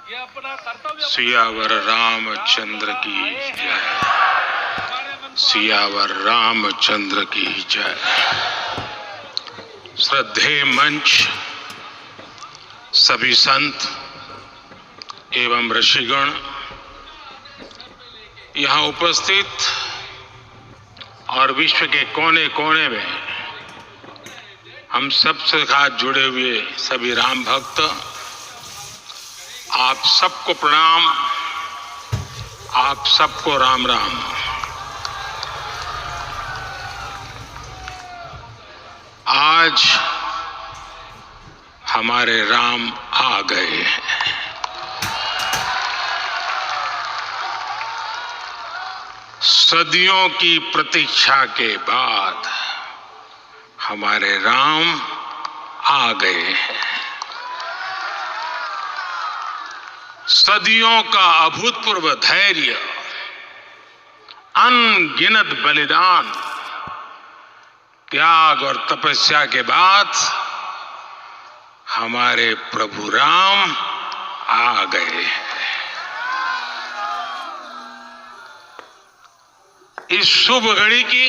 सियावर रामचंद्र की जय। सियावर रामचंद्र की जय। श्रद्धेय मंच, सभी संत एवं ऋषिगण, यहाँ उपस्थित और विश्व के कोने कोने में हम सबसे साथ जुड़े हुए सभी राम भक्त, आप सबको प्रणाम, आप सबको राम राम। आज हमारे राम आ गए हैं। सदियों की प्रतीक्षा के बाद हमारे राम आ गए हैं। सदियों का अभूतपूर्व धैर्य, अनगिनत बलिदान, त्याग और तपस्या के बाद हमारे प्रभु राम आ गए हैं। इस शुभ घड़ी की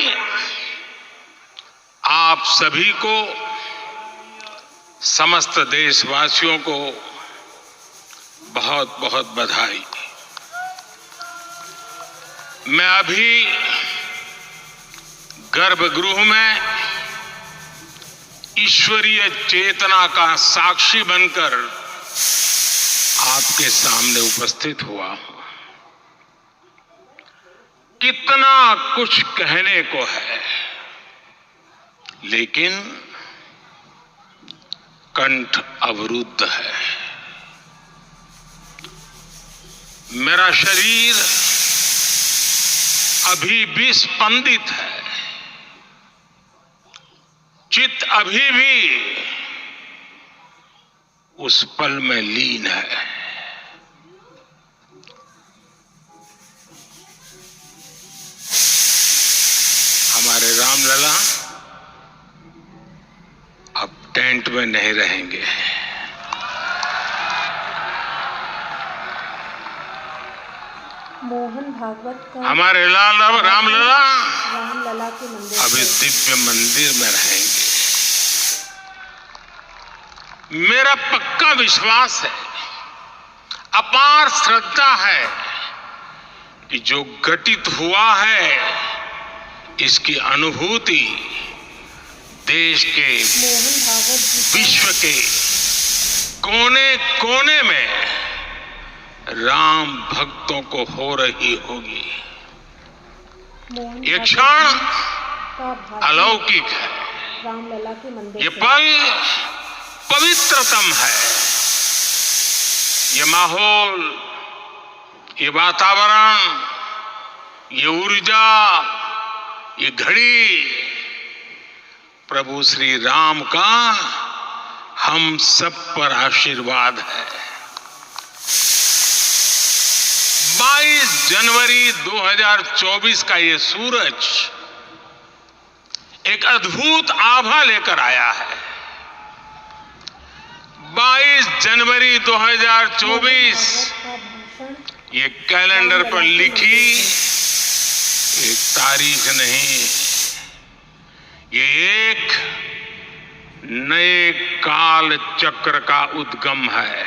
आप सभी को, समस्त देशवासियों को बहुत बहुत बधाई। मैं अभी गर्भगृह में ईश्वरीय चेतना का साक्षी बनकर आपके सामने उपस्थित हुआ हूं। कितना कुछ कहने को है, लेकिन कंठ अवरुद्ध है। मेरा शरीर अभी भी स्पंदित है, चित्त अभी भी उस पल में लीन है। हमारे रामलला अब टेंट में नहीं रहेंगे। मोहन भागवत का हमारे रामलला रामलला के मंदिर अभी दिव्य मंदिर में रहेंगे। मेरा पक्का विश्वास है, अपार श्रद्धा है कि जो घटित हुआ है इसकी अनुभूति देश के, विश्व के कोने कोने में राम भक्तों को हो रही होगी। ये क्षण अलौकिक है। रामलला के मंदिर, ये पल पवित्रतम है। ये माहौल, ये वातावरण, ये ऊर्जा, ये घड़ी प्रभु श्री राम का हम सब पर आशीर्वाद है। 22 जनवरी 2024 का ये सूरज एक अद्भुत आभा लेकर आया है। 22 जनवरी 2024 ये कैलेंडर पर लिखी एक तारीख नहीं, ये एक नए काल चक्र का उद्गम है।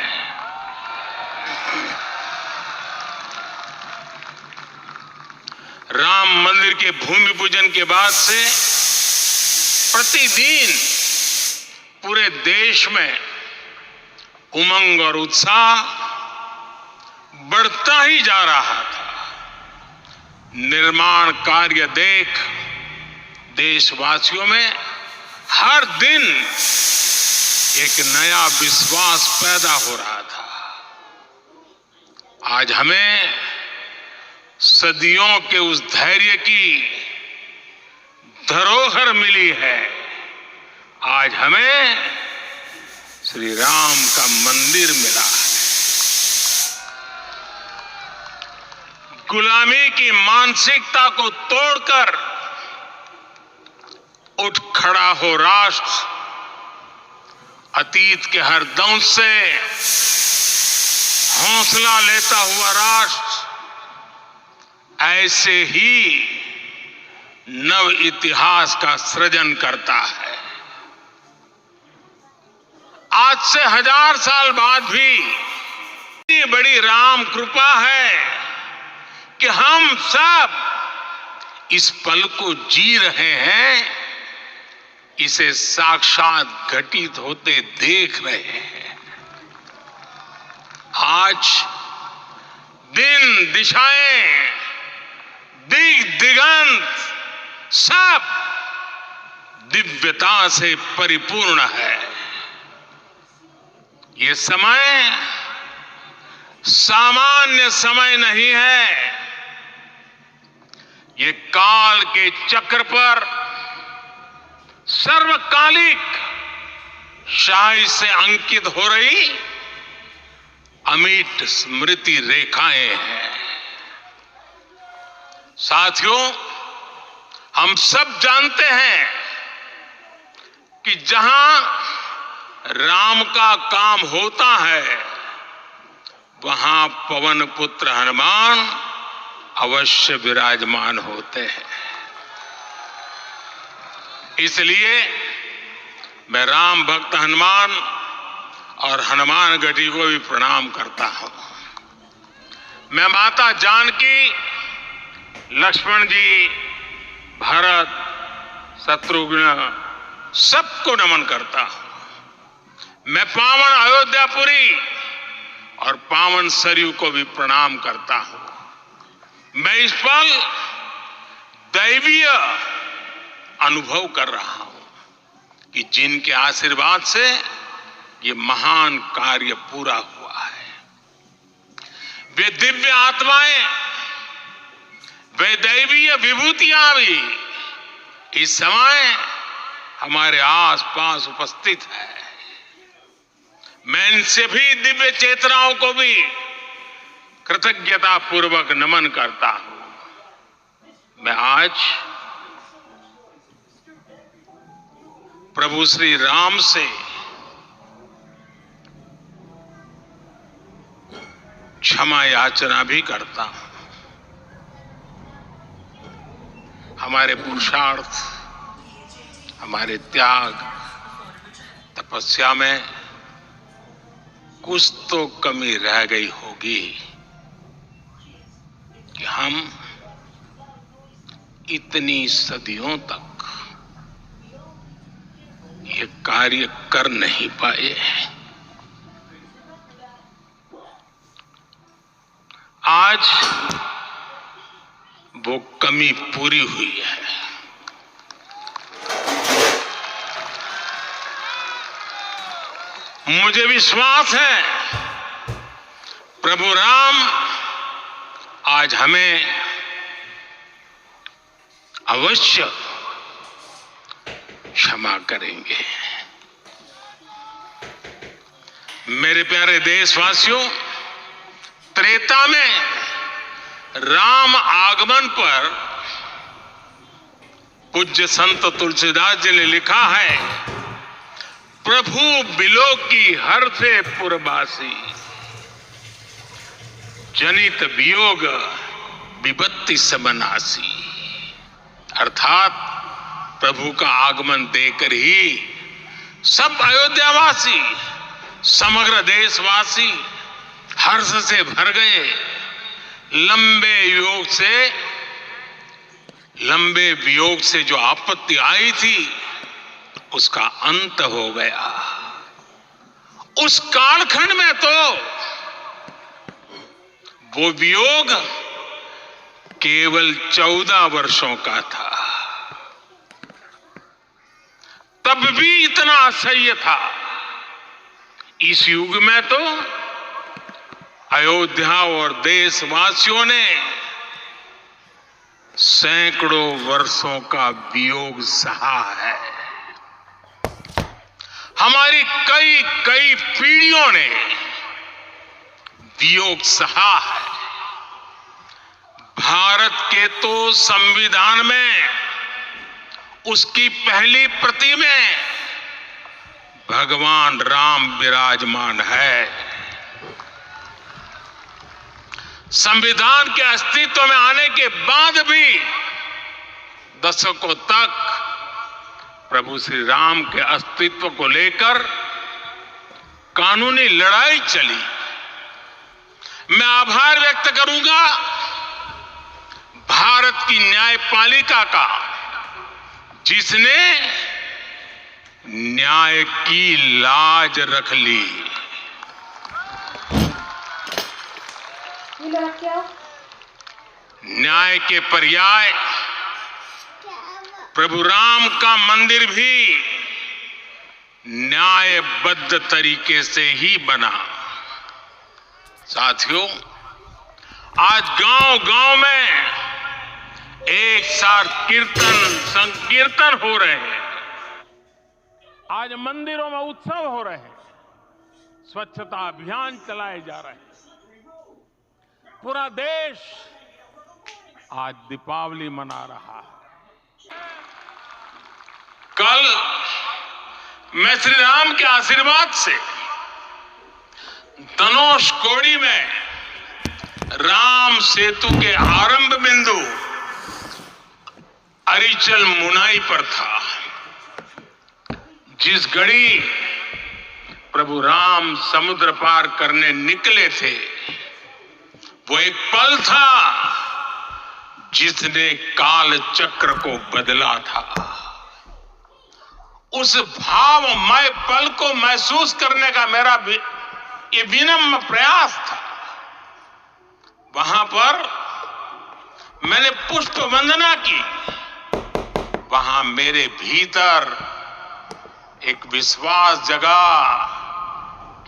राम मंदिर के भूमि पूजन के बाद से प्रतिदिन पूरे देश में उमंग और उत्साह बढ़ता ही जा रहा था। निर्माण कार्य देख देशवासियों में हर दिन एक नया विश्वास पैदा हो रहा था। आज हमें सदियों के उस धैर्य की धरोहर मिली है। आज हमें श्री राम का मंदिर मिला है। गुलामी की मानसिकता को तोड़कर उठ खड़ा हो राष्ट्र। अतीत के हर दंश से हौसला लेता हुआ राष्ट्र ऐसे ही नव इतिहास का सृजन करता है। आज से 1000 साल बाद भी इतनी बड़ी राम कृपा है कि हम सब इस पल को जी रहे हैं, इसे साक्षात घटित होते देख रहे हैं। आज दिन दिशाएं दिगंत सब दिव्यता से परिपूर्ण है। ये समय सामान्य समय नहीं है, ये काल के चक्र पर सर्वकालिक शाही से अंकित हो रही अमिट स्मृति रेखाएं हैं। साथियों, हम सब जानते हैं कि जहां राम का काम होता है वहां पवन पुत्र हनुमान अवश्य विराजमान होते हैं। इसलिए मैं राम भक्त हनुमान और हनुमान गढ़ी को भी प्रणाम करता हूं। मैं माता जानकी, लक्ष्मण जी, भरत, शत्रुघ्न सबको नमन करता हूं। मैं पावन अयोध्यापुरी और पावन सरयू को भी प्रणाम करता हूं। मैं इस पल दैवीय अनुभव कर रहा हूं कि जिनके आशीर्वाद से ये महान कार्य पूरा हुआ है। वे दिव्य आत्माएं, वे दैवीय विभूतियां भी इस समय हमारे आसपास उपस्थित है। मैं इन सभी दिव्य चेतनाओं को भी कृतज्ञता पूर्वक नमन करता हूं। मैं आज प्रभु श्री राम से क्षमा याचना भी करता हूं। हमारे पुरुषार्थ, हमारे त्याग, तपस्या में कुछ तो कमी रह गई होगी कि हम इतनी सदियों तक ये कार्य कर नहीं पाए। आज वो कमी पूरी हुई है। मुझे विश्वास है प्रभु राम आज हमें अवश्य क्षमा करेंगे। मेरे प्यारे देशवासियों, त्रेता में राम आगमन पर पूज्य संत तुलसीदास जी ने लिखा है, प्रभु बिलोकी हर से पुरबासी, जनित वियोग विपत्ति समनासी। अर्थात प्रभु का आगमन देकर ही सब अयोध्यावासी, समग्र देशवासी हर्ष से भर गए। लंबे वियोग से जो आपत्ति आई थी उसका अंत हो गया। उस कालखंड में तो वो वियोग केवल 14 वर्षों का था, तब भी इतना असह्य था। इस युग में तो अयोध्या और देशवासियों ने सैकड़ों वर्षों का वियोग सहा है। हमारी कई पीढ़ियों ने वियोग सहा है। भारत के तो संविधान में उसकी पहली प्रति में भगवान राम विराजमान है। संविधान के अस्तित्व में आने के बाद भी दशकों तक प्रभु श्री राम के अस्तित्व को लेकर कानूनी लड़ाई चली। मैं आभार व्यक्त करूंगा भारत की न्यायपालिका का, जिसने न्याय की लाज रख ली। न्याय के पर्याय प्रभु राम का मंदिर भी न्यायबद्ध तरीके से ही बना। साथियों, आज गांव-गांव में एक साथ कीर्तन संकीर्तन हो रहे हैं। आज मंदिरों में उत्सव हो रहे हैं, स्वच्छता अभियान चलाए जा रहे हैं। पूरा देश आज दीपावली मना रहा है। कल मैं श्री राम के आशीर्वाद से धनुषकोडी में राम सेतु के आरंभ बिंदु अरिचल मुनाई पर था। जिस घड़ी प्रभु राम समुद्र पार करने निकले थे, वो एक पल था जिसने काल चक्र को बदला था। उस भावमय पल को महसूस करने का मेरा ये विनम्र प्रयास था। वहां पर मैंने पुष्प वंदना की। वहां मेरे भीतर एक विश्वास जगा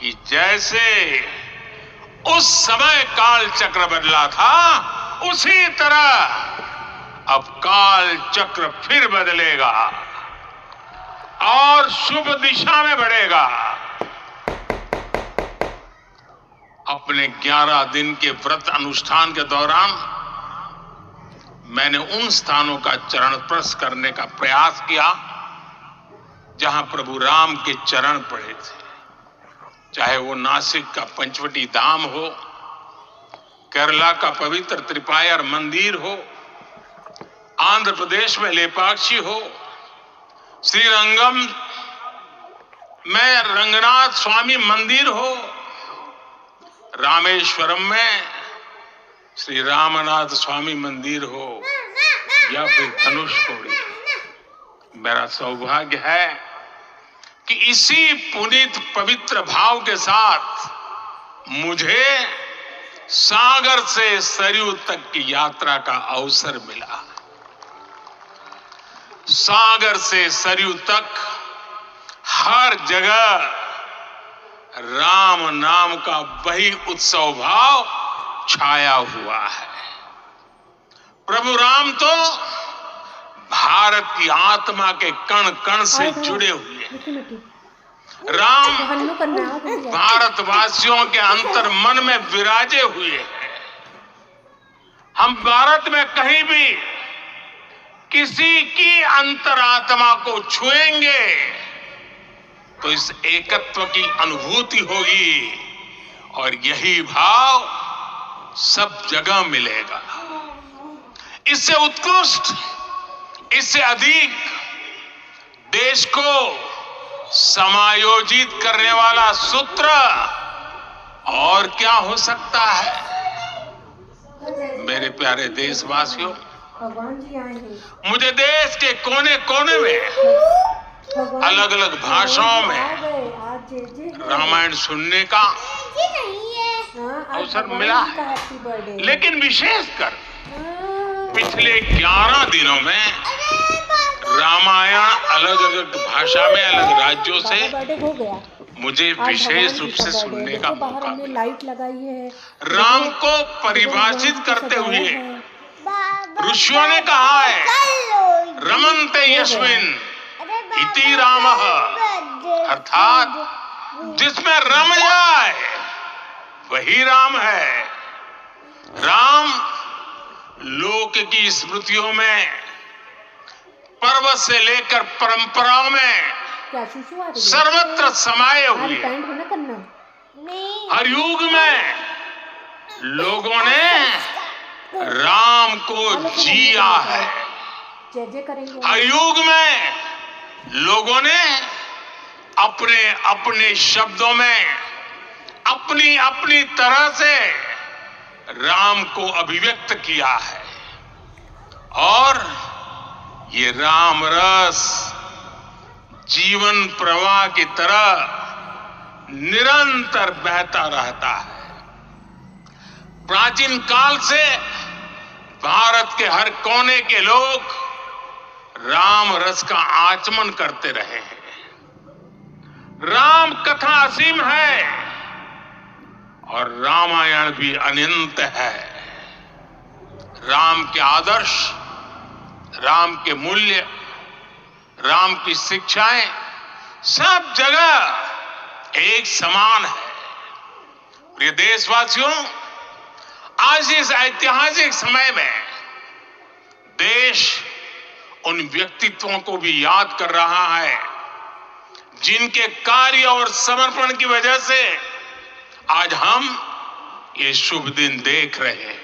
कि जैसे उस समय काल चक्र बदला था, उसी तरह अब काल चक्र फिर बदलेगा और शुभ दिशा में बढ़ेगा। अपने 11 दिन के व्रत अनुष्ठान के दौरान मैंने उन स्थानों का चरण स्पर्श करने का प्रयास किया जहां प्रभु राम के चरण पड़े थे। चाहे वो नासिक का पंचवटी धाम हो, केरला का पवित्र त्रिपायर मंदिर हो, आंध्र प्रदेश में लेपाक्षी हो, श्रीरंगम में रंगनाथ स्वामी मंदिर हो, रामेश्वरम में श्री रामनाथ स्वामी मंदिर हो, या फिर धनुषकोडी। मेरा सौभाग्य है कि इसी पुनीत पवित्र भाव के साथ मुझे सागर से सरयू तक की यात्रा का अवसर मिला। सागर से सरयू तक हर जगह राम नाम का वही उत्सव भाव छाया हुआ है। प्रभु राम तो भारत की आत्मा के कण कण से जुड़े हुए हैं। राम भारतवासियों के अंतर मन में विराजे हुए हैं। हम भारत में कहीं भी किसी की अंतरात्मा को छुएंगे तो इस एकत्व की अनुभूति होगी और यही भाव सब जगह मिलेगा। इससे उत्कृष्ट, इससे अधिक देश को समायोजित करने वाला सूत्र और क्या हो सकता है। मेरे प्यारे देशवासियों, भगवान जी आए हैं। मुझे देश के कोने कोने में अलग अलग भाषाओं में रामायण सुनने का अवसर मिला है। लेकिन विशेषकर पिछले 11 दिनों में रामायण अलग अलग भाषा में अलग राज्यों से मुझे विशेष रूप से सुनने का मौका मिला। राम को परिभाषित करते हुए ऋषियों ने कहा है, रमन्ते यस्मिन् इति रामः, अर्थात जिसमें रम जाए वही राम है। राम लोक की स्मृतियों में, पर्वत से लेकर परंपराओं में सर्वत्र समाये हुए। हर युग में लोगों ने राम को जिया है। जय जय करेंगे। हर युग में लोगों ने अपने अपने शब्दों में अपनी अपनी तरह से राम को अभिव्यक्त किया है और ये राम रस जीवन प्रवाह की तरह निरंतर बहता रहता है। प्राचीन काल से भारत के हर कोने के लोग राम रस का आचमन करते रहे हैं। राम कथा असीम है और रामायण भी अनंत है। राम के आदर्श, राम के मूल्य, राम की शिक्षाएं सब जगह एक समान है। प्रिय देशवासियों, आज इस ऐतिहासिक समय में देश उन व्यक्तित्वों को भी याद कर रहा है जिनके कार्य और समर्पण की वजह से आज हम ये शुभ दिन देख रहे हैं।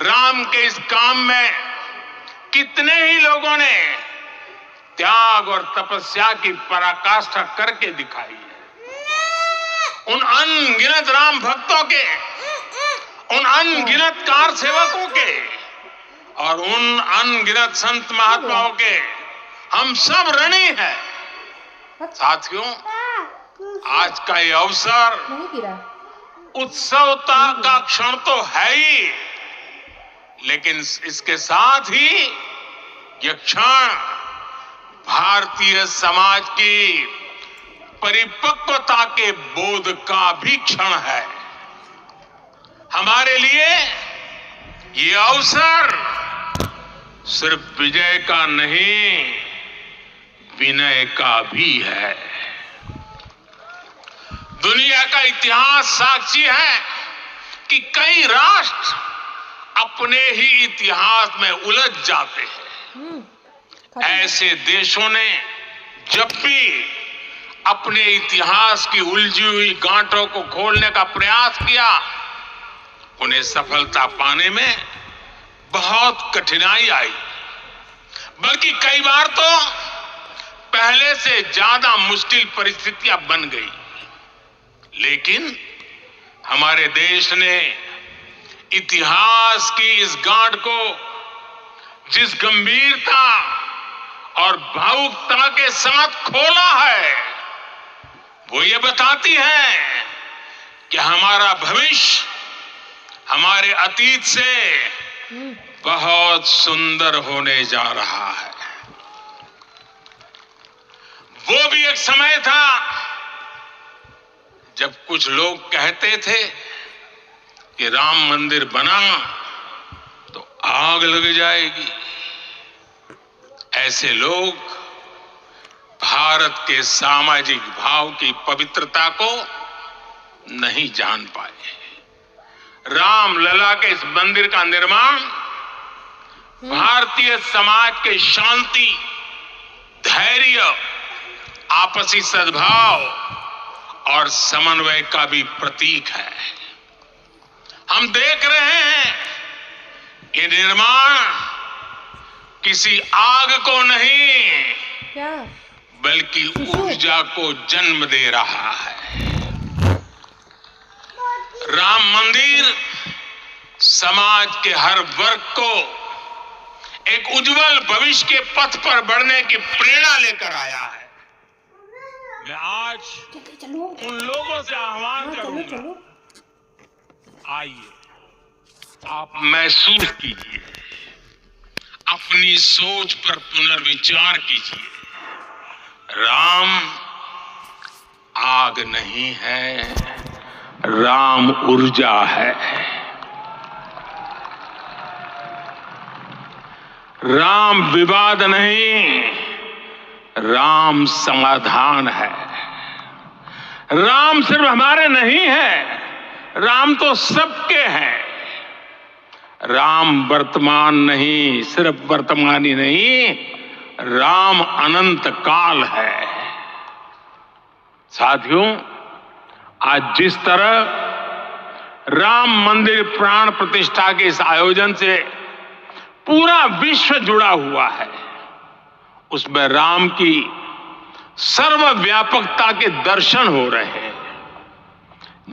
राम के इस काम में कितने ही लोगों ने त्याग और तपस्या की पराकाष्ठा करके दिखाई है। उन अनगिनत राम भक्तों के, उन अनगिनत कार सेवकों के और उन अनगिनत संत महात्माओं के हम सब ऋणी हैं। साथियों, आज का ये अवसर उत्सवता का क्षण तो है ही, लेकिन इसके साथ ही यह क्षण भारतीय समाज की परिपक्वता के बोध का भी क्षण है। हमारे लिए ये अवसर सिर्फ विजय का नहीं, विनय का भी है। दुनिया का इतिहास साक्षी है कि कई राष्ट्र अपने ही इतिहास में उलझ जाते हैं। ऐसे देशों ने जब भी अपने इतिहास की उलझी हुई गांठों को खोलने का प्रयास किया, उन्हें सफलता पाने में बहुत कठिनाई आई, बल्कि कई बार तो पहले से ज्यादा मुश्किल परिस्थितियां बन गई। लेकिन हमारे देश ने इतिहास की इस गांठ को जिस गंभीरता और भावुकता के साथ खोला है, वो ये बताती है कि हमारा भविष्य हमारे अतीत से बहुत सुंदर होने जा रहा है। वो भी एक समय था जब कुछ लोग कहते थे कि राम मंदिर बना तो आग लग जाएगी। ऐसे लोग भारत के सामाजिक भाव की पवित्रता को नहीं जान पाए। रामलला के इस मंदिर का निर्माण भारतीय समाज के शांति, धैर्य, आपसी सद्भाव और समन्वय का भी प्रतीक है। हम देख रहे हैं ये निर्माण किसी आग को नहीं, बल्कि ऊर्जा को जन्म दे रहा है। राम मंदिर समाज के हर वर्ग को एक उज्जवल भविष्य के पथ पर बढ़ने की प्रेरणा लेकर आया है। मैं आज उन लोगों से आह्वान करूंगा, आइए आप महसूस कीजिए, अपनी सोच पर पुनर्विचार कीजिए। राम आग नहीं है, राम ऊर्जा है। राम विवाद नहीं, राम समाधान है। राम सिर्फ हमारे नहीं है, राम तो सबके हैं। राम वर्तमान नहीं, सिर्फ वर्तमान ही नहीं, राम अनंत काल है। साथियों, आज जिस तरह राम मंदिर प्राण प्रतिष्ठा के इस आयोजन से पूरा विश्व जुड़ा हुआ है। उसमें राम की सर्वव्यापकता के दर्शन हो रहे हैं।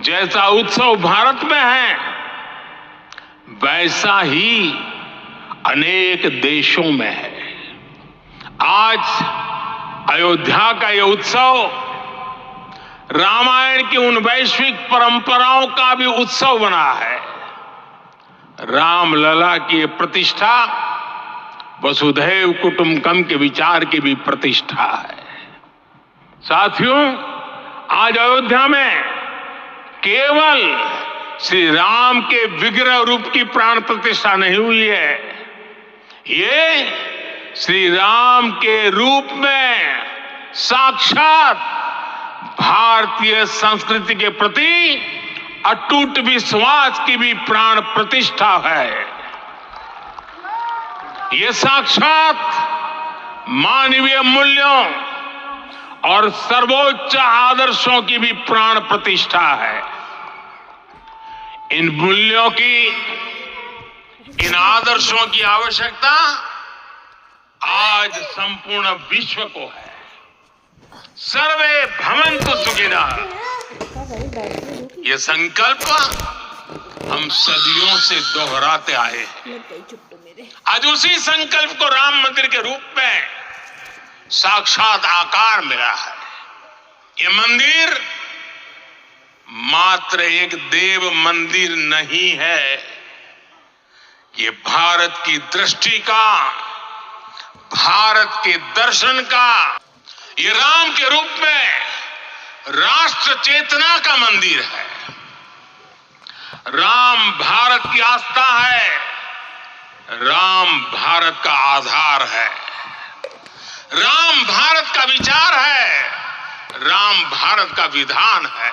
जैसा उत्सव भारत में है, वैसा ही अनेक देशों में है। आज अयोध्या का यह उत्सव रामायण की उन वैश्विक परंपराओं का भी उत्सव बना है। रामलला की प्रतिष्ठा वसुधैव कुटुंबकम के विचार की भी प्रतिष्ठा है। साथियों, आज अयोध्या में केवल श्री राम के विग्रह रूप की प्राण प्रतिष्ठा नहीं हुई है, ये श्री राम के रूप में साक्षात भारतीय संस्कृति के प्रति अटूट विश्वास की भी प्राण प्रतिष्ठा है। ये साक्षात मानवीय मूल्यों और सर्वोच्च आदर्शों की भी प्राण प्रतिष्ठा है। इन मूल्यों की, इन आदर्शों की आवश्यकता आज संपूर्ण विश्व को है। सर्वे भवन्तु सुखिनः, ये संकल्प हम सदियों से दोहराते आए हैं। आज उसी संकल्प को राम मंदिर के रूप में साक्षात आकार मिला है। ये मंदिर मात्र एक देव मंदिर नहीं है, ये भारत की दृष्टि का, भारत के दर्शन का, ये राम के रूप में राष्ट्र चेतना का मंदिर है। राम भारत की आस्था है, राम भारत का आधार है, राम भारत का विचार है, राम भारत का विधान है,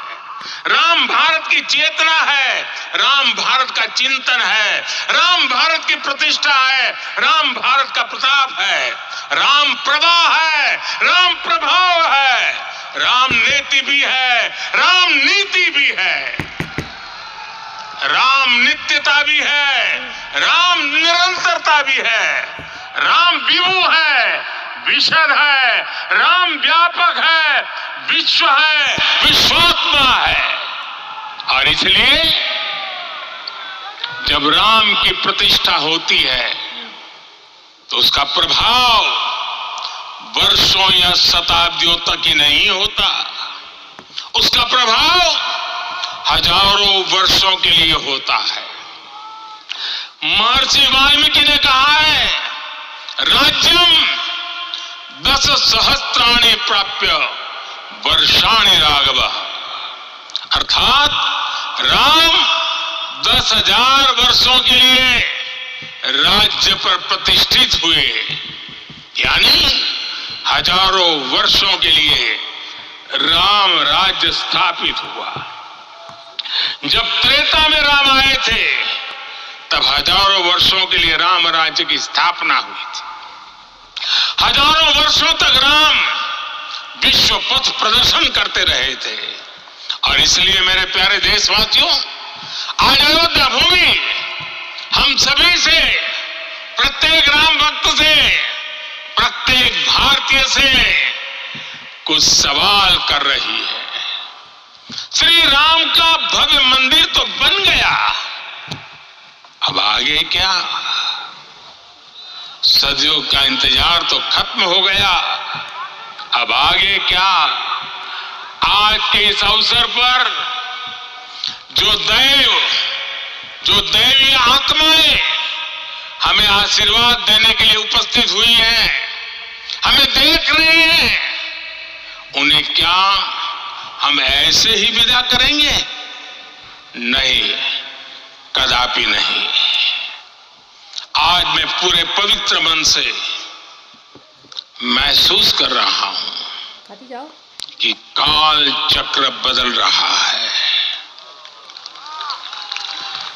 राम भारत की चेतना है, राम भारत का चिंतन है, राम भारत की प्रतिष्ठा है, राम भारत का प्रताप है, राम प्रभा है, राम प्रभाव है, राम नेति भी है, राम नीति भी है, राम नित्यता भी है, राम निरंतरता भी है, राम विभु है, विशद है, राम व्यापक है, विश्व है, विश्वात्मा है। और इसलिए जब राम की प्रतिष्ठा होती है तो उसका प्रभाव वर्षों या शताब्दियों तक ही नहीं होता, उसका प्रभाव हजारों वर्षों के लिए होता है। महर्षि वाल्मीकि ने कहा है, राज्यम 10 सहस्त्राणि प्राप्य वर्षाणि राघव, अर्थात राम 10,000 वर्षों के लिए राज्य पर प्रतिष्ठित हुए, यानी हजारों वर्षों के लिए राम राज्य स्थापित हुआ। जब त्रेता में राम आए थे तब हजारों वर्षों के लिए राम राज्य की स्थापना हुई थी। हजारों वर्षों तक राम विश्व पथ प्रदर्शन करते रहे थे। और इसलिए मेरे प्यारे देशवासियों, आज अयोध्या भूमि हम सभी से, प्रत्येक राम भक्त से, प्रत्येक भारतीय से कुछ सवाल कर रही है। श्री राम का भव्य मंदिर तो बन गया, अब आगे क्या? सदियों का इंतजार तो खत्म हो गया, अब आगे क्या? आज के इस अवसर पर जो दैवीय आत्माएं हमें आशीर्वाद देने के लिए उपस्थित हुई हैं, हमें देख रही हैं, उन्हें क्या हम ऐसे ही विदा करेंगे? नहीं, कदापि नहीं। आज मैं पूरे पवित्र मन से महसूस कर रहा हूं कि काल चक्र बदल रहा है।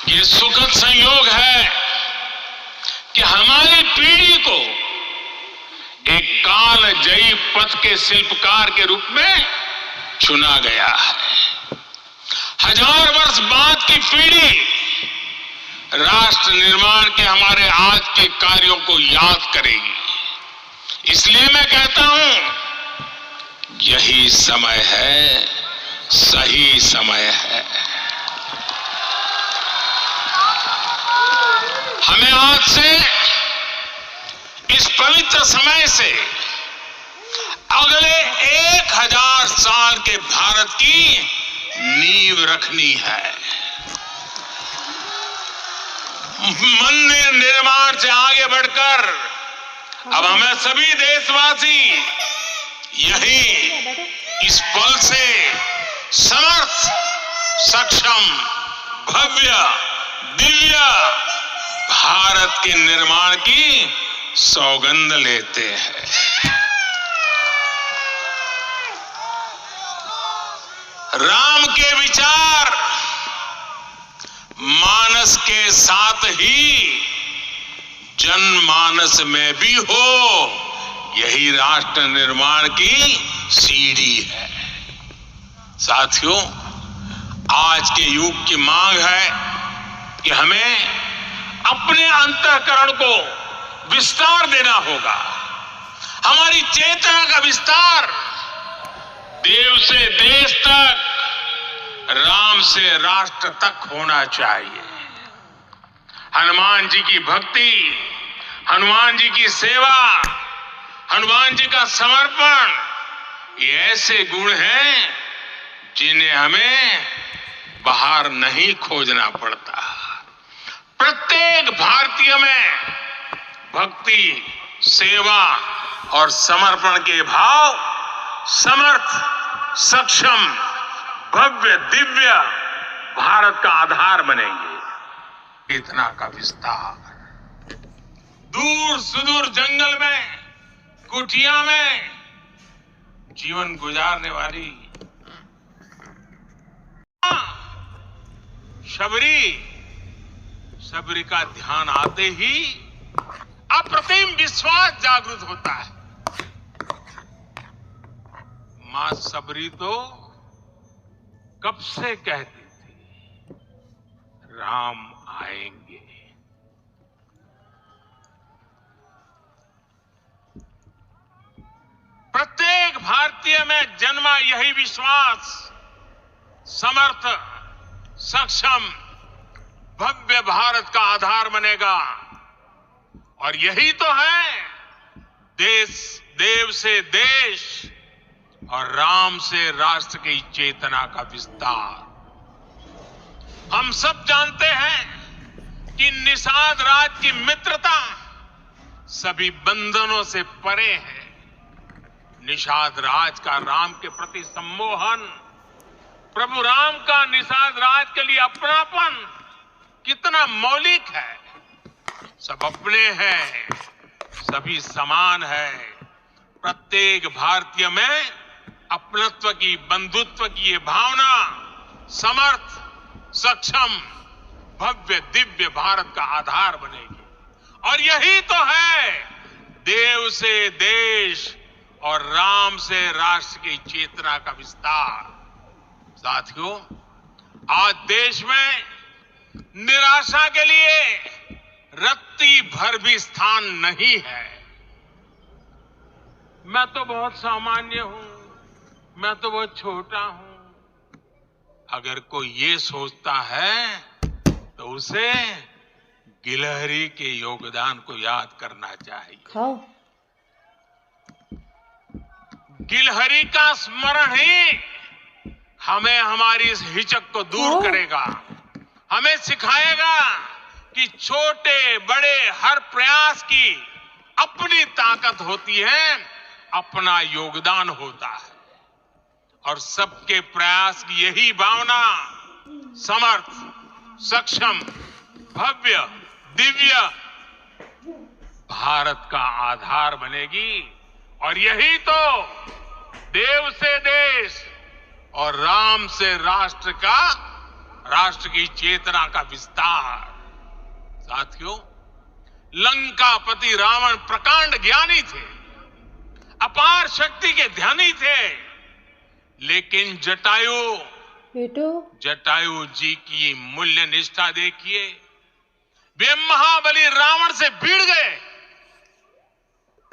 ये सुखद संयोग है कि हमारी पीढ़ी को एक काल जयी पथ के शिल्पकार के रूप में चुना गया है। 1000 वर्ष बाद की पीढ़ी राष्ट्र निर्माण के हमारे आज के कार्यों को याद करेगी। इसलिए मैं कहता हूं, यही समय है, सही समय है। हमें आज से, इस पवित्र समय से अगले 1000 साल के भारत की नींव रखनी है। मंदिर निर्माण से आगे बढ़कर अब हमें सभी देशवासी यही इस पल से समर्थ, सक्षम, भव्य, दिव्य भारत के निर्माण की सौगंध लेते हैं। राम के विचार मानस के साथ ही जनमानस में भी हो, यही राष्ट्र निर्माण की सीढ़ी है। साथियों, आज के युग की मांग है कि हमें अपने अंतःकरण को विस्तार देना होगा। हमारी चेतना का विस्तार देव से देश तक, राम से राष्ट्र तक होना चाहिए। हनुमान जी की भक्ति, हनुमान जी की सेवा, हनुमान जी का समर्पण, ये ऐसे गुण हैं जिन्हें हमें बाहर नहीं खोजना पड़ता। प्रत्येक भारतीय में भक्ति, सेवा और समर्पण के भाव समर्थ, सक्षम, भव्य, दिव्य भारत का आधार बनेंगे। इतना का विस्तार दूर सुदूर जंगल में, कुटिया में जीवन गुजारने वाली शबरी का ध्यान आते ही अप्रतिम विश्वास जागृत होता है। मां सबरी तो कब से कहती थी, राम आएंगे। प्रत्येक भारतीय में जन्मा यही विश्वास समर्थ, सक्षम, भव्य भारत का आधार बनेगा। और यही तो है देव से देश और राम से राष्ट्र की चेतना का विस्तार। हम सब जानते हैं कि निषाद राज की मित्रता सभी बंधनों से परे है। निषाद राज का राम के प्रति सम्मोहन, प्रभु राम का निषाद राज के लिए अपनापन कितना मौलिक है। सब अपने हैं, सभी समान है। प्रत्येक भारतीय में अपनत्व की, बंधुत्व की ये भावना समर्थ, सक्षम, भव्य, दिव्य भारत का आधार बनेगी। और यही तो है देव से देश और राम से राष्ट्र की चेतना का विस्तार। साथियों, आज देश में निराशा के लिए रत्ती भर भी स्थान नहीं है। मैं तो बहुत सामान्य हूं, मैं तो बहुत छोटा हूं। अगर कोई ये सोचता है तो उसे गिलहरी के योगदान को याद करना चाहिए। गिलहरी का स्मरण ही हमें हमारी इस हिचक को दूर करेगा। हमें सिखाएगा कि छोटे बड़े हर प्रयास की अपनी ताकत होती है, अपना योगदान होता है। और सबके प्रयास की यही भावना समर्थ, सक्षम, भव्य, दिव्य भारत का आधार बनेगी। और यही तो देव से देश और राम से राष्ट्र की चेतना का विस्तार। साथियों, लंकापति रावण प्रकांड ज्ञानी थे, अपार शक्ति के ध्यानी थे, लेकिन जटायु जी की मूल्य निष्ठा देखिए। वे महाबली रावण से भिड़ गए।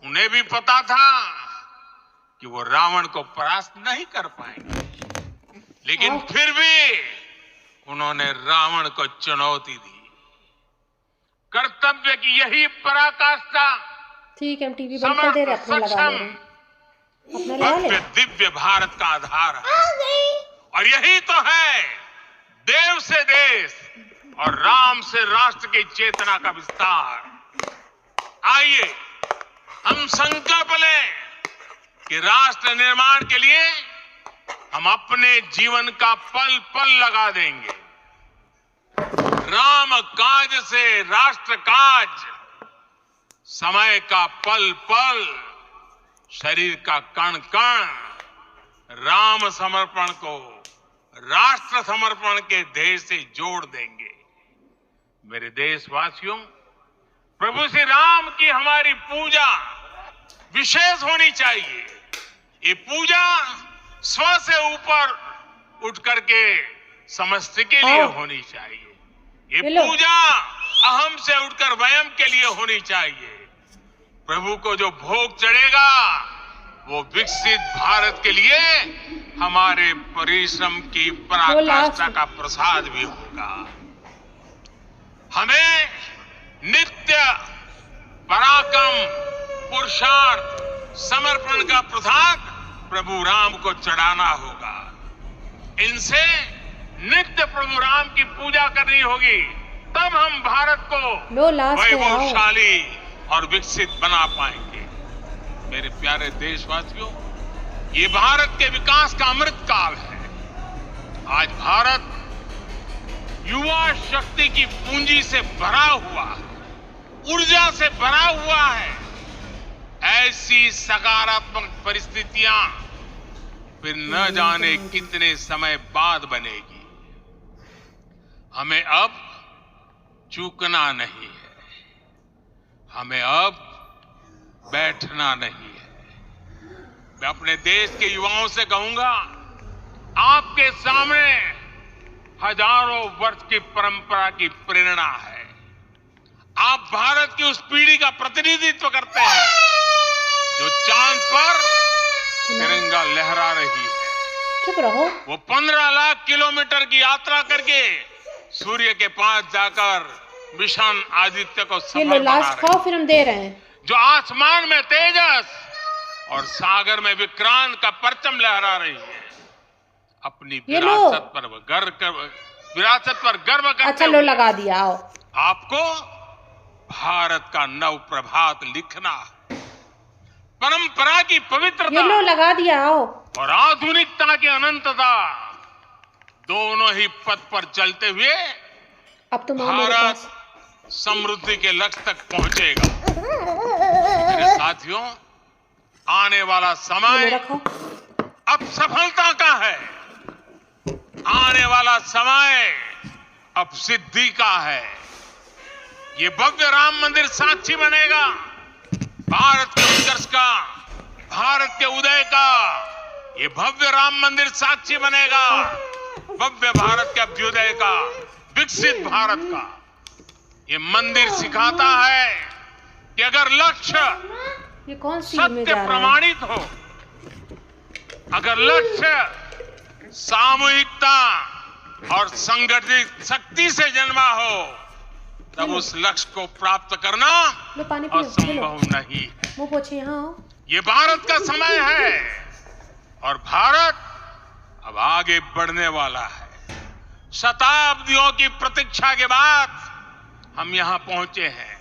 उन्हें भी पता था कि वो रावण को परास्त नहीं कर पाएंगे, लेकिन फिर भी उन्होंने रावण को चुनौती दी। कर्तव्य की यही पराकाष्ठा ठीक है, हम टीवी बंद कर दे रहे, अपने लगा ले रहे हैं। अपने लगा ले। भव्य दिव्य भारत का आधार है, और यही तो है देव से देश और राम से राष्ट्र की चेतना का विस्तार। आइए हम संकल्प लें कि राष्ट्र निर्माण के लिए हम अपने जीवन का पल पल लगा देंगे। राम काज से राष्ट्र काज, समय का पल पल, शरीर का कण कण राम समर्पण को राष्ट्र समर्पण के ध्येय से जोड़ देंगे। मेरे देशवासियों, प्रभु श्री राम की हमारी पूजा विशेष होनी चाहिए। ये पूजा स्व से ऊपर उठ करके समष्टि के लिए होनी चाहिए। ये पूजा अहम से उठकर वयम के लिए होनी चाहिए। प्रभु को जो भोग चढ़ेगा वो विकसित भारत के लिए हमारे परिश्रम की पराकाष्ठा का प्रसाद भी होगा। हमें नित्य पराक्रम, पुरुषार्थ, समर्पण का प्रसाद प्रभु राम को चढ़ाना होगा। इनसे नित्य प्रभु राम की पूजा करनी होगी, तब हम भारत को वैभवशाली और विकसित बना पाएंगे। मेरे प्यारे देशवासियों, ये भारत के विकास का अमृत काल है। आज भारत युवा शक्ति की पूंजी से भरा हुआ है, ऊर्जा से भरा हुआ है। ऐसी सकारात्मक परिस्थितियां फिर न जाने कितने समय बाद बनेगी। हमें अब चूकना नहीं है, हमें अब बैठना नहीं है। मैं अपने देश के युवाओं से कहूंगा, आपके सामने हजारों वर्ष की परंपरा की प्रेरणा है। आप भारत की उस पीढ़ी का प्रतिनिधित्व करते हैं जो चांद पर तिरंगा लहरा रही है। चुप रहो। वो 15 लाख किलोमीटर की यात्रा करके सूर्य के पास जाकर मिशन आदित्य को सफल बना रही है। फिर हम दे रहे हैं। जो आसमान में तेजस और सागर में विक्रांत का परचम लहरा रही है। अपनी विरासत पर गर्व करते अच्छा लो लगा दिया। आओ। आपको भारत का नव प्रभात लिखना है। परंपरा की पवित्रता ये लो लगा दिया। आओ। और आधुनिकता की अनंतता, दोनों ही पथ पर चलते हुए अब तुम भारत समृद्धि के लक्ष्य तक पहुंचेगा। मेरे साथियों, आने वाला समय अब सफलता का है। आने वाला समय अब सिद्धि का है। ये भव्य राम मंदिर साक्षी बनेगा भारत के उत्कर्ष का, भारत के उदय का। ये भव्य राम मंदिर साक्षी बनेगा भव्य भारत के अभ्युदय का, विकसित भारत का। ये मंदिर सिखाता है कि अगर लक्ष्य सत्य प्रमाणित हो, अगर लक्ष्य सामूहिकता और संगठित शक्ति से जन्मा हो, तब उस लक्ष्य को प्राप्त करना असंभव नहीं है। ये भारत का समय है और भारत अब आगे बढ़ने वाला है। शताब्दियों की प्रतीक्षा के बाद हम यहां पहुंचे हैं।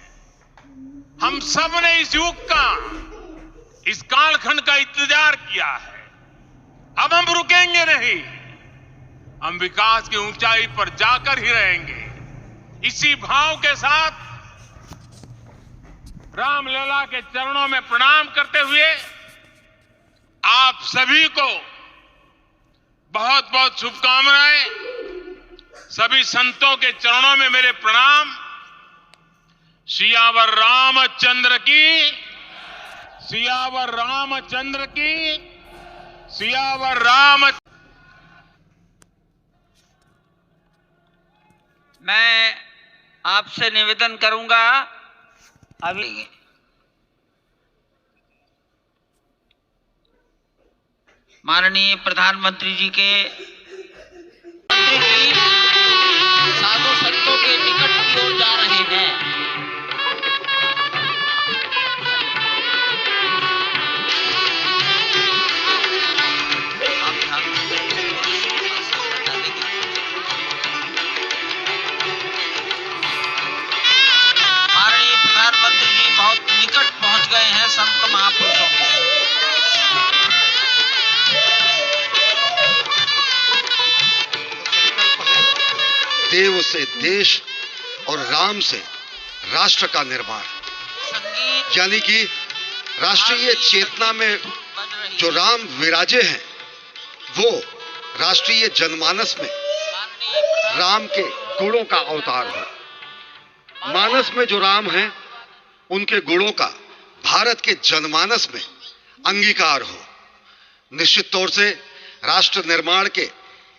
हम सब ने इस युग का, इस कालखंड का इंतजार किया है। अब हम रुकेंगे नहीं, हम विकास की ऊंचाई पर जाकर ही रहेंगे। इसी भाव के साथ रामलला के चरणों में प्रणाम करते हुए आप सभी को बहुत बहुत शुभकामनाएं। सभी संतों के चरणों में मेरे प्रणाम। सियावर रामचंद्र की, सियावर रामचंद्र की, सियावर राम। मैं आपसे निवेदन करूंगा अभी माननीय प्रधानमंत्री जी के साधु संतों के निकट की ओर जा रहे हैं। माननीय प्रधानमंत्री जी बहुत निकट पहुंच गए हैं संत महापुरुषों के। देव से देश और राम से राष्ट्र का निर्माण, यानी कि राष्ट्रीय चेतना में जो राम विराजे हैं वो राष्ट्रीय जनमानस में राम के गुणों का अवतार हो। मानस में जो राम हैं उनके गुणों का भारत के जनमानस में अंगीकार हो। निश्चित तौर से राष्ट्र निर्माण के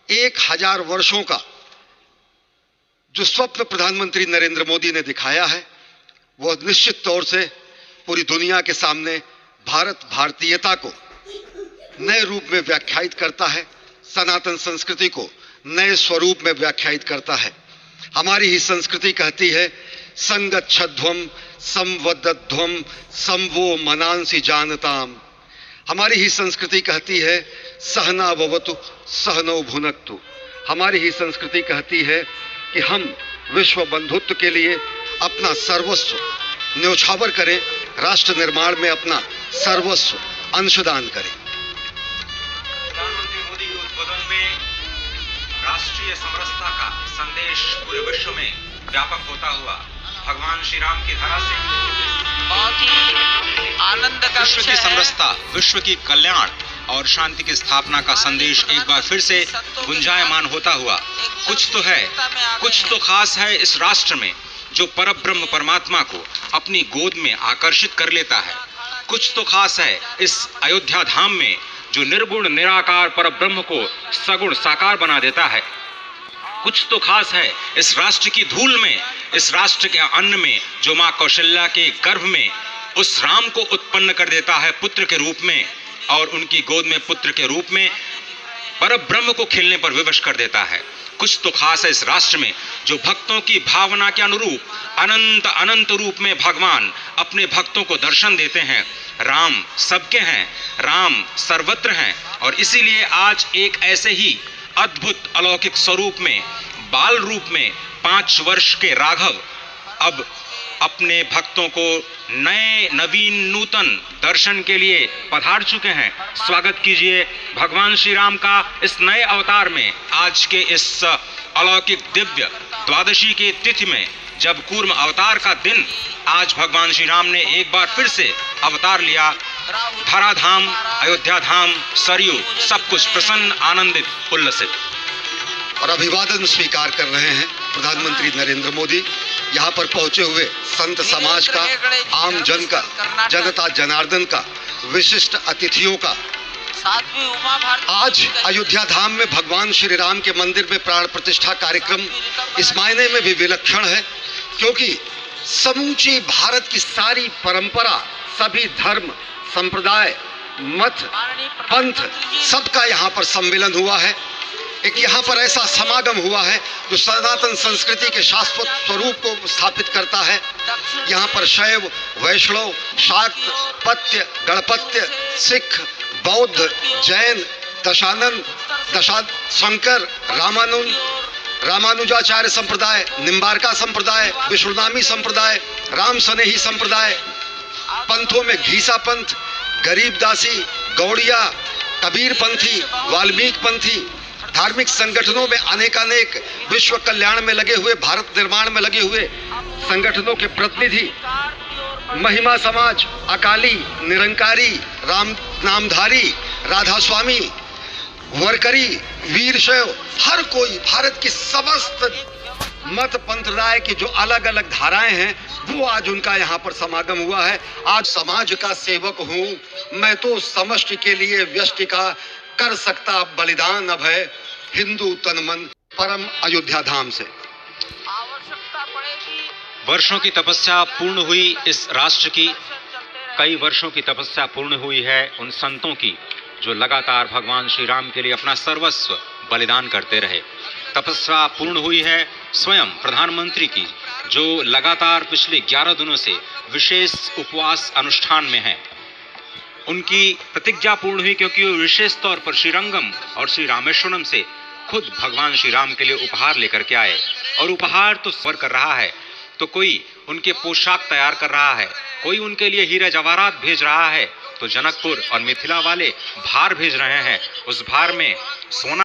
1000 वर्षों का जो स्वप्न प्रधानमंत्री नरेंद्र मोदी ने दिखाया है वह निश्चित तौर से पूरी दुनिया के सामने भारत भारतीयता को नए रूप में व्याख्यायित करता है, सनातन संस्कृति को नए स्वरूप में व्याख्यायित करता है। हमारी ही संस्कृति कहती है संगच्छध्वम संवदध्वम संवो मनांसि जानताम। हमारी ही संस्कृति कहती है सहना भवतु सहनौ भुनक्तु। हमारी ही संस्कृति कहती है कि हम विश्व बंधुत्व के लिए अपना सर्वस्व न्यौछावर करें, राष्ट्र निर्माण में अपना सर्वस्व अंशदान करें। प्रधानमंत्री मोदी के उद्बोधन में राष्ट्रीय समरसता का संदेश पूरे विश्व में व्यापक होता हुआ भगवान श्री राम की धरा से बहुत ही आनंद का विश्व की समरसता, विश्व की कल्याण और शांति की स्थापना का संदेश एक बार फिर से गुंजायमान होता हुआ कुछ तो है, कुछ तो खास है इस राष्ट्र में जो परब्रह्म परमात्मा को अपनी गोद में आकर्षित कर लेता है। कुछ तो खास है इस अयोध्या धाम में जो निर्गुण निराकार परब्रह्म को सगुण साकार बना देता है। कुछ तो खास है इस राष्ट्र की धूल में, इस राष्ट्र के अन्न में जो माँ कौशल्या के गर्भ में उस राम को उत्पन्न कर देता है पुत्र के रूप में, और उनकी गोद में पुत्र के रूप में परब्रह्म को खिलने पर विवश कर देता है। कुछ तो खास है इस राष्ट्र में जो भक्तों की भावना के अनुरूप अनंत अनंत रूप में भगवान अपने भक्तों को दर्शन देते हैं। राम सबके हैं, राम सर्वत्र हैं, और इसीलिए आज एक ऐसे ही अद्भुत अलौकिक स्वरूप में, बाल रूप में 5 वर्ष के राघव अब अपने भक्तों को नए नवीन नूतन दर्शन के लिए पधार चुके हैं। स्वागत कीजिए भगवान श्री राम का इस नए अवतार में। आज के इस अलौकिक दिव्य द्वादशी की तिथि में, जब कूर्म अवतार का दिन, आज भगवान श्री राम ने एक बार फिर से अवतार लिया। धराधाम, अयोध्या धाम, सरयू, सब कुछ प्रसन्न, आनंदित, उल्लसित। और अभिवादन स्वीकार कर रहे हैं प्रधानमंत्री नरेंद्र मोदी। यहाँ पर पहुंचे हुए संत समाज का, आम जन का, जनता जनार्दन का, विशिष्ट अतिथियों का। आज अयोध्या धाम में भगवान श्री राम के मंदिर में प्राण प्रतिष्ठा कार्यक्रम इस मायने में भी विलक्षण है क्योंकि समूची भारत की सारी परंपरा, सभी धर्म, संप्रदाय, मत, पंथ, सबका यहाँ पर सम्मिलन हुआ है। एक यहाँ पर ऐसा समागम हुआ है जो सनातन संस्कृति के शाश्वत स्वरूप को स्थापित करता है। यहाँ पर शैव, वैष्णव, शाक्त, पत्य, गणपत्य, सिख, बौद्ध, जैन, दशानंद, शंकर, रामानुजाचार्य संप्रदाय, निम्बारका संप्रदाय, विष्णुनामी संप्रदाय, राम सनेही संप्रदाय, पंथों में घीसा पंथ, गरीबदासी, गौड़िया, कबीर पंथी, वाल्मीकि पंथी, धार्मिक संगठनों में अनेकानेक विश्व कल्याण में लगे हुए, भारत निर्माण में लगे हुए संगठनों के प्रतिनिधि, महिमा समाज, अकाली, निरंकारी, राम नामधारी, राधा स्वामी, वरकरी, वीरशैव, हर कोई भारत की समस्त मत पंथराय की जो अलग अलग धाराएं हैं वो आज उनका यहाँ पर समागम हुआ है। आज समाज का सेवक हूँ मैं तो समष्टि के लिए व्यष्टि का कर सकता बलिदान अब है हिंदू तन मन परम अयोध्या धाम से। आवश्यकता पड़ेगी। वर्षों की तपस्या पूर्ण हुई इस राष्ट्र की, कई वर्षों की तपस्या पूर्ण हुई है उन संतों की जो लगातार भगवान श्री राम के लिए अपना सर्वस्व बलिदान करते रहे। तपस्या पूर्ण हुई है स्वयं प्रधानमंत्री की, जो लगातार पिछले 11 दिनों से विशेष उपवास अनुष्ठान में हैं। उनकी प्रतिज्ञा पूर्ण हुई क्योंकि वो विशेष तौर पर श्रीरंगम और श्री रामेश्वरम से खुद भगवान श्री राम के लिए उपहार लेकर के आए। और उपहार तो स्वर कर रहा है, तो कोई उनके पोशाक तैयार कर रहा है, कोई उनके लिए हीरे जवाहरात भेज रहा है, तो जनकपुर और मिथिला वाले भार भेज रहे हैं। उस भार में सोना